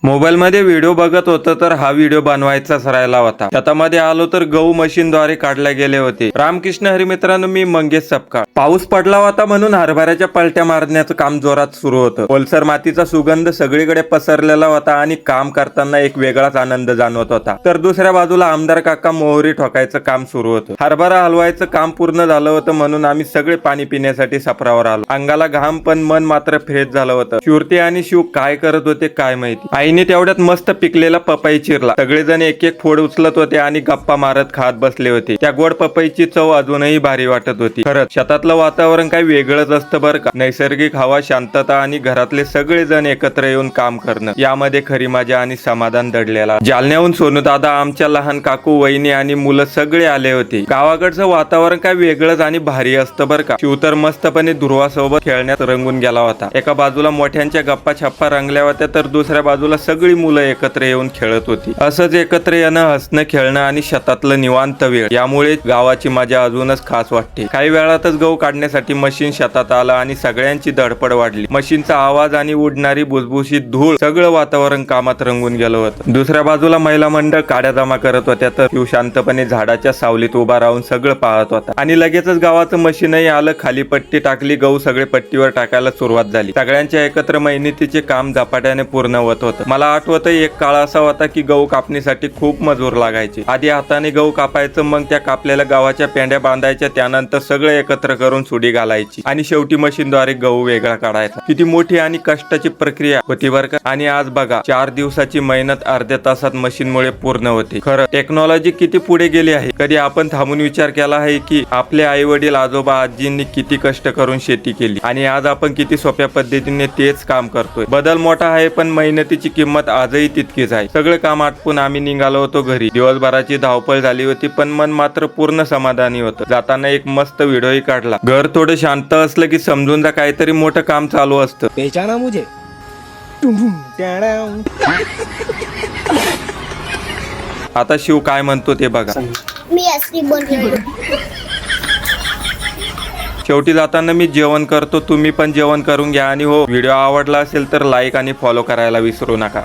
Mobile मध्ये video बघत होतो तर हा व्हिडिओ बनवायचाच राहिला होता. शेतामध्ये आलो तर गहू मशीनद्वारे काढले गेले होते. रामकृष्ण हरी मित्रांनो, मी मंगेश सपकाळ. पाऊस पडला होता म्हणून हरभऱ्याच्या पलट्या मारण्याचं काम जोरात सुरू होतं. ओलसर मातीचा सुगंध सगळीकडे पसरलेला होता आणि काम करताना एक वेगळाच आनंद जाणवत होता. तर दुसऱ्या बाजूला आमदार काका मोहरी ठोकायचं काम सुरू होतं. हरभरा हलवायचं काम पूर्ण झालं होतं म्हणून आम्ही सगळे पाणी पिण्यासाठी सफरावर आलो. अंगाला घाम पण मन मात्र फ्रेश झालं होतं. शिवते आणि शिव काय करत होते काय माहिती. आईने तेवढ्यात मस्त पिकलेला पपई चिरला. सगळेजण एक एक फोड उचलत होते आणि गप्पा मारत खात बसले होते. त्या गोड पपईची चव अजूनही भारी वाटत होती. खरंच शेतातलं वातावरण काही वेगळंच असतं बरं का. नैसर्गिक हवा, शांतता आणि घरातले सगळे जण एकत्र येऊन काम करणं, यामध्ये खरी मजा आणि समाधान दडलेला. जालन्याहून सोनू दादा, आमच्या लहान काकू, वहिनी आणि मुलं सगळे आले होते. गावाकडचं वातावरण काय वेगळंच आणि भारी असतं बरं का. शिव तर मस्तपणे ध्रुवासोबत खेळण्यात रंगून गेला होता. एका बाजूला मोठ्यांच्या गप्पा छप्पा रंगल्या होत्या तर दुसऱ्या बाजूला सगळी मुलं एकत्र येऊन खेळत होती. असंच एकत्र येणं, हसणं, खेळणं आणि शेतातलं निवांत वेळ, यामुळे गावाची मजा अजूनच खास वाटते. काही वेळातच गहू काढण्यासाठी मशीन शेतात आलं आणि सगळ्यांची धडपड वाढली. मशीनचा आवाज आणि उडणारी भुसभुशीत धूळ, सगळं वातावरण कामात रंगून गेलं होतं. दुसऱ्या बाजूला महिला मंडळ काड्या जमा करत होत्या तर शिव शांतपणे झाडाच्या सावलीत उभा राहून सगळं पाहत होता. आणि लगेचच गावाचं मशीनही आलं. खाली पट्टी टाकली, गहू सगळे पट्टीवर टाकायला सुरुवात झाली. सगळ्यांच्या एकत्र मेहनतीचे काम झपाट्याने पूर्ण होत होतं. मला आठवतं, एक काळ असा होता की गहू कापणीसाठी खूप मजूर लागायचे. आधी हाताने गहू कापायचं, मग त्या कापलेल्या गव्हाच्या पेंड्या बांधायच्या, त्यानंतर सगळे एकत्र करून सुडी घालायची आणि शेवटी मशीनद्वारे गहू वेगळा काढायचा. किती मोठी आणि कष्टाची प्रक्रिया होती बरं का. आणि आज बघा, 4 दिवसाची मेहनत अर्ध्या तासात मशीनमुळे पूर्ण होते. खरं टेक्नॉलॉजी किती पुढे गेली आहे. कधी आपण थांबून विचार केला आहे की आपले आई वडील, आजोबा, आजींनी किती कष्ट करून शेती केली आणि आज आपण किती सोप्या पद्धतीने तेच काम करतोय. बदल मोठा आहे पण मेहनतीची किंमत आजही तितकीच आहे. सगळं काम आटपून आम्ही निघालो होतो घरी. दिवसभराची धावपळ झाली होती पण मन मात्र पूर्ण समाधानी होतं. जाताना एक मस्त व्हिडिओही काढला. घर थोडं शांत असलं की समजून जा काहीतरी मोठं काम चालू असतं. पहचाना मुझे? आता शिव काय म्हणतो ते बघा. मी असली बोल रही हूँ. शेवटी जाताना मी जेवण करतो, तुम्ही पण जेवण करून घ्या. आणि हो, व्हिडिओ आवडला असेल तर लाईक आणि फॉलो करायला विसरू नका.